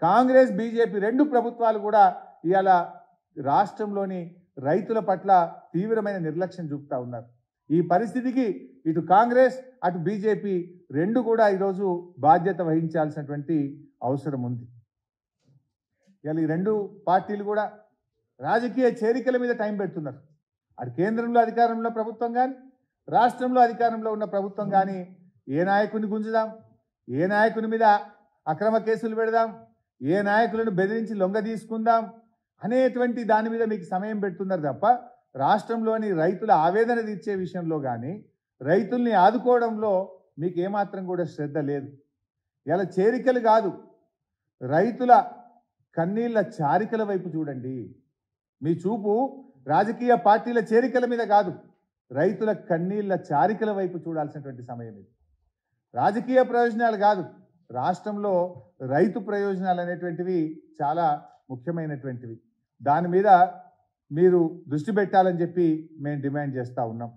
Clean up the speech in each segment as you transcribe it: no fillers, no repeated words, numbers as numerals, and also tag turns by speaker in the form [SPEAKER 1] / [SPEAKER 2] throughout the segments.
[SPEAKER 1] Congress BJP రెండు ప్రభుత్వాలు కూడా ఇవాళ రాష్ట్రంలోని రైతుల పట్ల తీవ్రమైన నిర్లక్ష్యం చూపుతా ఉన్నారు. ఈ పరిస్థితికి ఇటు కాంగ్రెస్ అటు బీజేపీ రెండు కూడా ఈరోజు బాధ్యత వహించాల్సినటువంటి అవసరం ఉంది. ఇవాళ ఈ రెండు పార్టీలు కూడా రాజకీయ చేరికల మీద టైం పెడుతున్నారు. అటు కేంద్రంలో అధికారంలో ప్రభుత్వం కానీ రాష్ట్రంలో అధికారంలో ఉన్న ప్రభుత్వం కానీ ఏ నాయకుని గుంజుదాం, ఏ నాయకుని మీద అక్రమ కేసులు పెడదాం, ఏ నాయకులను బెదిరించి లొంగ తీసుకుందాం అనేటువంటి దాని మీద మీకు సమయం పెడుతున్నారు తప్ప రాష్ట్రంలోని రైతుల ఆవేదన తీర్చే విషయంలో కానీ రైతుల్ని ఆదుకోవడంలో మీకు ఏమాత్రం కూడా శ్రద్ధ లేదు. ఇలా చేరికలు కాదు, రైతుల కన్నీళ్ళ చారికల వైపు చూడండి. మీ చూపు రాజకీయ పార్టీల చేరికల మీద కాదు, రైతుల కన్నీళ్ళ చారికల వైపు చూడాల్సినటువంటి సమయం ఇది. రాజకీయ ప్రయోజనాలు కాదు, రాష్ట్రంలో రైతు ప్రయోజనాలు అనేటువంటివి చాలా ముఖ్యమైనటువంటివి. దాని మీద మీరు దృష్టి పెట్టాలని చెప్పి మేము డిమాండ్ చేస్తూ ఉన్నాం.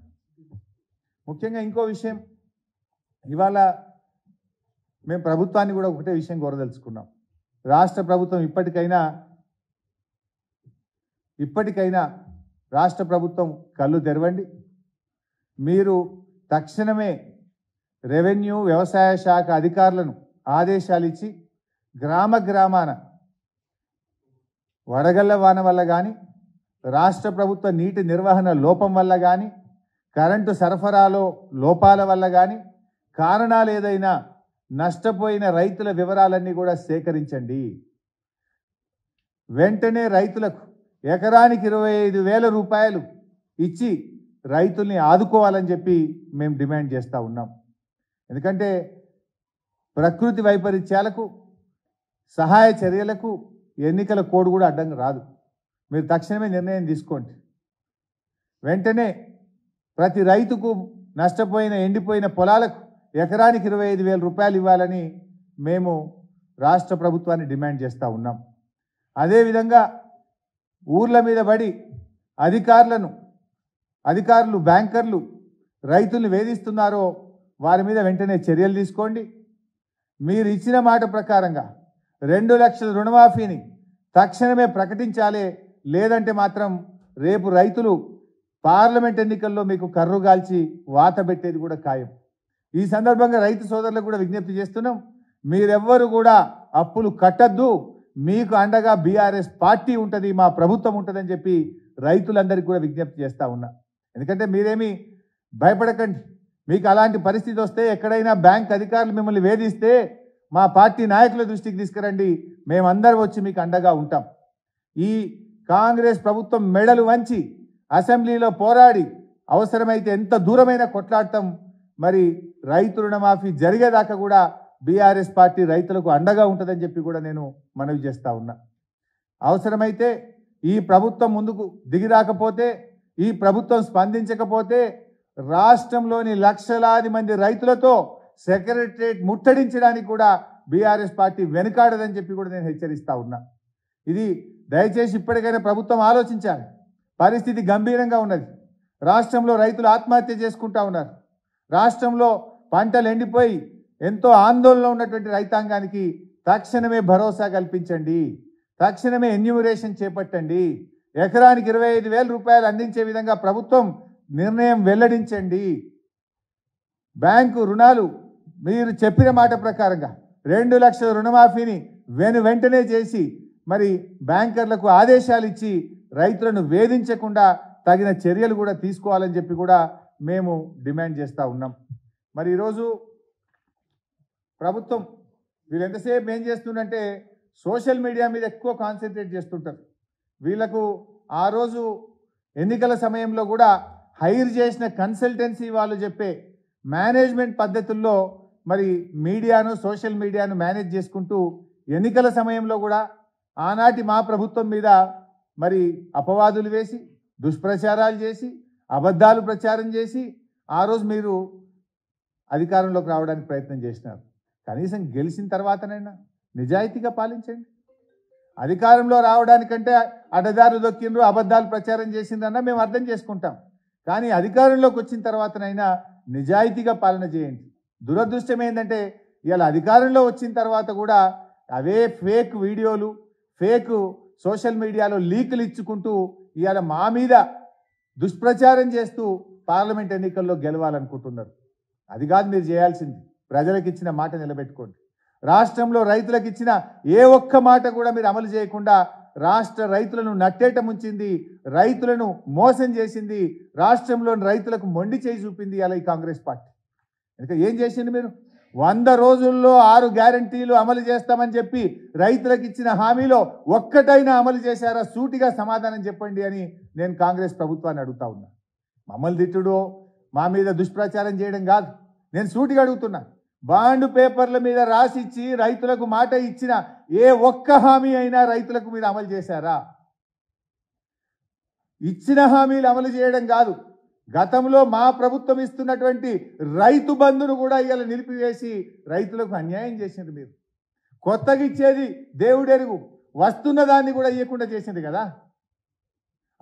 [SPEAKER 1] ముఖ్యంగా ఇంకో విషయం, ఇవాళ మేము ప్రభుత్వాన్ని కూడా ఒకటే విషయం కోరదలుచుకున్నాం. రాష్ట్ర ప్రభుత్వం ఇప్పటికైనా రాష్ట్ర ప్రభుత్వం కళ్ళు తెరవండి. మీరు తక్షణమే రెవెన్యూ వ్యవసాయ శాఖ అధికారులను ఆదేశాలు ఇచ్చి గ్రామాన వడగళ్ల వాన వల్ల కానీ రాష్ట్ర ప్రభుత్వ నీటి నిర్వహణ లోపం వల్ల కానీ కరెంటు సరఫరాలో లోపాల వల్ల కానీ కారణాలు ఏదైనా నష్టపోయిన రైతుల వివరాలన్నీ కూడా సేకరించండి. వెంటనే రైతులకు ఎకరానికి 25,000 రూపాయలు ఇచ్చి రైతుల్ని ఆదుకోవాలని చెప్పి మేము డిమాండ్ చేస్తూ ఉన్నాం. ఎందుకంటే ప్రకృతి వైపరీత్యాలకు సహాయ చర్యలకు ఎన్నికల కోడ్ కూడా అడ్డం రాదు. మీరు తక్షణమే నిర్ణయం తీసుకోండి. వెంటనే ప్రతి రైతుకు నష్టపోయిన ఎండిపోయిన పొలాలకు ఎకరానికి 25,000 రూపాయలు ఇవ్వాలని మేము రాష్ట్ర ప్రభుత్వాన్ని డిమాండ్ చేస్తూ ఉన్నాం. అదేవిధంగా ఊర్ల మీద పడి అధికారులు బ్యాంకర్లు రైతుల్ని వేధిస్తున్నారో వారి మీద వెంటనే చర్యలు తీసుకోండి. మీరు ఇచ్చిన మాట ప్రకారంగా 2 లక్షల రుణమాఫీని తక్షణమే ప్రకటించాలి. లేదంటే మాత్రం రేపు రైతులు పార్లమెంట్ ఎన్నికల్లో మీకు కర్రుగాల్చి వాత పెట్టేది కూడా ఖాయం. ఈ సందర్భంగా రైతు సోదరులకు కూడా విజ్ఞప్తి చేస్తున్నాం, మీరెవ్వరు కూడా అప్పులు కట్టద్దు, మీకు అండగా బీఆర్ఎస్ పార్టీ ఉంటుంది, మా ప్రభుత్వం ఉంటుందని చెప్పి రైతులందరికీ కూడా విజ్ఞప్తి చేస్తూ ఉన్నా. ఎందుకంటే మీరేమీ భయపడకండి. మీకు అలాంటి పరిస్థితి వస్తే ఎక్కడైనా బ్యాంక్ అధికారులు మిమ్మల్ని వేధిస్తే మా పార్టీ నాయకుల దృష్టికి తీసుకురండి, మేమందరం వచ్చి మీకు అండగా ఉంటాం. ఈ కాంగ్రెస్ ప్రభుత్వం మెడలు వంచి అసెంబ్లీలో పోరాడి అవసరమైతే ఎంత దూరమైనా కొట్లాడతాం. మరి రైతు రుణమాఫీ జరిగేదాకా కూడా బీఆర్ఎస్ పార్టీ రైతులకు అండగా ఉంటుందని చెప్పి కూడా నేను మనవి చేస్తూ ఉన్నా. అవసరమైతే ఈ ప్రభుత్వం ముందుకు దిగి రాకపోతే, ఈ ప్రభుత్వం స్పందించకపోతే రాష్ట్రంలోని లక్షలాది మంది రైతులతో సెక్రటరేట్ ముట్టడించడానికి కూడా బీఆర్ఎస్ పార్టీ వెనుకాడదని చెప్పి కూడా నేను హెచ్చరిస్తూ ఉన్నా. ఇది దయచేసి ఇప్పటికైనా ప్రభుత్వం ఆలోచించాలి. పరిస్థితి గంభీరంగా ఉన్నది. రాష్ట్రంలో రైతులు ఆత్మహత్య చేసుకుంటా ఉన్నారు. రాష్ట్రంలో పంటలు ఎండిపోయి ఎంతో ఆందోళనలో ఉన్నటువంటి రైతాంగానికి తక్షణమే భరోసా కల్పించండి, తక్షణమే ఎన్యూమరేషన్ చేపట్టండి, ఎకరానికి 25,000 రూపాయలు అందించే విధంగా ప్రభుత్వం నిర్ణయం వెల్లడించండి. బ్యాంకు రుణాలు మీరు చెప్పిన మాట ప్రకారంగా 2 లక్షల రుణమాఫీని వెంటనే చేసి మరి బ్యాంకర్లకు ఆదేశాలు ఇచ్చి రైతులను వేధించకుండా తగిన చర్యలు కూడా తీసుకోవాలని చెప్పి కూడా మేము డిమాండ్ చేస్తూ ఉన్నాం. మరి ఈరోజు ప్రభుత్వం వీళ్ళు ఎంతసేపు ఏం చేస్తుందంటే సోషల్ మీడియా మీద ఎక్కువ కాన్సన్ట్రేట్ చేస్తుంటారు. వీళ్ళకు ఆ రోజు ఎన్నికల సమయంలో కూడా హైర్ చేసిన కన్సల్టెన్సీ వాళ్ళు చెప్పే మేనేజ్మెంట్ పద్ధతుల్లో మరి మీడియాను సోషల్ మీడియాను మేనేజ్ చేసుకుంటూ ఎన్నికల సమయంలో కూడా ఆనాటి మా ప్రభుత్వం మీద మరి అపవాదులు వేసి దుష్ప్రచారాలు చేసి అబద్ధాలు ప్రచారం చేసి ఆ రోజు మీరు అధికారంలోకి రావడానికి ప్రయత్నం చేసినారు. కనీసం గెలిచిన తర్వాతనైనా నిజాయితీగా పాలించండి. అధికారంలో రావడానికంటే అడ్డదారులు దొక్కిండ్రు, అబద్ధాలు ప్రచారం చేసిండ్రన్నా మేము అర్థం చేసుకుంటాం. కానీ అధికారంలోకి వచ్చిన తర్వాతనైనా నిజాయితీగా పాలన చేయండి. దురదృష్టం ఏంటంటే ఇవాళ అధికారంలో వచ్చిన తర్వాత కూడా అవే ఫేక్ వీడియోలు, ఫేక్ సోషల్ మీడియాలో లీకులు ఇచ్చుకుంటూ ఇవాళ మా మీద దుష్ప్రచారం చేస్తూ పార్లమెంట్ ఎన్నికల్లో గెలవాలనుకుంటున్నారు. అది కాదు మీరు చేయాల్సింది. ప్రజలకు ఇచ్చిన మాట నిలబెట్టుకోండి. రాష్ట్రంలో రైతులకు ఇచ్చిన ఏ ఒక్క మాట కూడా మీరు అమలు చేయకుండా రాష్ట్ర రైతులను నట్టేట ముంచింది, రైతులను మోసం చేసింది, రాష్ట్రంలోని రైతులకు మొండి చేయి చూపింది అలా ఈ కాంగ్రెస్ పార్టీ. ఇంకా ఏం చేసింది మీరు? 100 రోజుల్లో 6 గ్యారంటీలు అమలు చేస్తామని చెప్పి రైతులకు ఇచ్చిన హామీలో ఒక్కటైనా అమలు చేశారా? సూటిగా సమాధానం చెప్పండి అని నేను కాంగ్రెస్ ప్రభుత్వాన్ని అడుగుతా ఉన్నా. మమ్మల్ని తిట్టుడో మా మీద దుష్ప్రచారం చేయడం కాదు. నేను సూటిగా అడుగుతున్నా, బాండ్ పేపర్ల మీద రాసిచ్చి రైతులకు మాట ఇచ్చిన ఏ ఒక్క హామీ అయినా రైతులకు మీరు అమలు చేశారా? ఇచ్చిన హామీలు అమలు చేయడం కాదు, గతంలో మా ప్రభుత్వం ఇస్తున్నటువంటి రైతు బంధును కూడా ఇవాళ నిలిపివేసి రైతులకు అన్యాయం చేసింది మీరు. కొత్తగా ఇచ్చేది దేవుడెరుగు, వస్తున్న దాన్ని కూడా ఇవ్వకుండా చేసింది కదా.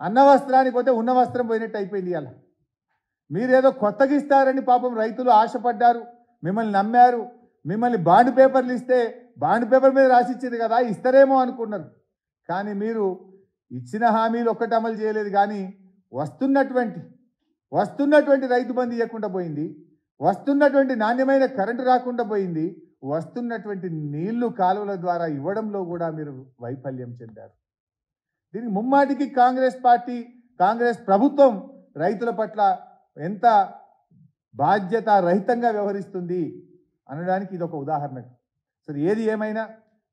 [SPEAKER 1] అన్న వస్త్రానికి పోతే ఉన్న వస్త్రం పోయినట్టు అయిపోయింది. ఇవాళ మీరేదో కొత్తగా ఇస్తారని పాపం రైతులు ఆశపడ్డారు, మిమ్మల్ని నమ్మారు. మిమ్మల్ని బాండ్ పేపర్లు ఇస్తే బాండ్ పేపర్ మీద రాసిచ్చింది కదా, ఇస్తారేమో అనుకున్నారు. కానీ మీరు ఇచ్చిన హామీలు ఒక్కటి అమలు చేయలేదు. కానీ వస్తున్నటువంటి రైతు బంధు ఇవ్వకుండా పోయింది, వస్తున్నటువంటి నాణ్యమైన కరెంటు రాకుండా పోయింది, వస్తున్నటువంటి నీళ్లు కాలువల ద్వారా ఇవ్వడంలో కూడా మీరు వైఫల్యం చెందారు. దీనికి ముమ్మాటికి కాంగ్రెస్ పార్టీ, కాంగ్రెస్ ప్రభుత్వం రైతుల పట్ల ఎంత బాధ్యత రహితంగా వ్యవహరిస్తుంది అనడానికి ఇది ఒక ఉదాహరణ. సరే, ఏది ఏమైనా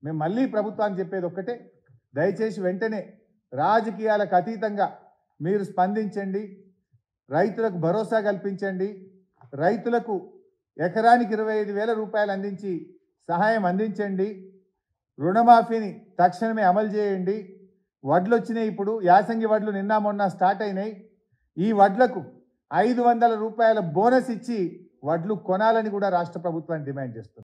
[SPEAKER 1] మేము మళ్ళీ ప్రభుత్వాన్ని చెప్పేది ఒక్కటే, దయచేసి వెంటనే రాజకీయాలకు అతీతంగా మీరు స్పందించండి, రైతులకు భరోసా కల్పించండి, రైతులకు ఎకరానికి 25,000 రూపాయలు అందించి సహాయం అందించండి, రుణమాఫీని తక్షణమే అమలు చేయండి. వడ్లు వచ్చినాయి, ఇప్పుడు యాసంగి వడ్లు నిన్న మొన్న స్టార్ట్ అయినాయి. ఈ వడ్లకు 500 రూపాయల బోనస్ ఇచ్చి వడ్లు కొనాలని కూడా రాష్ట్ర ప్రభుత్వాన్ని డిమాండ్ చేస్తుంది.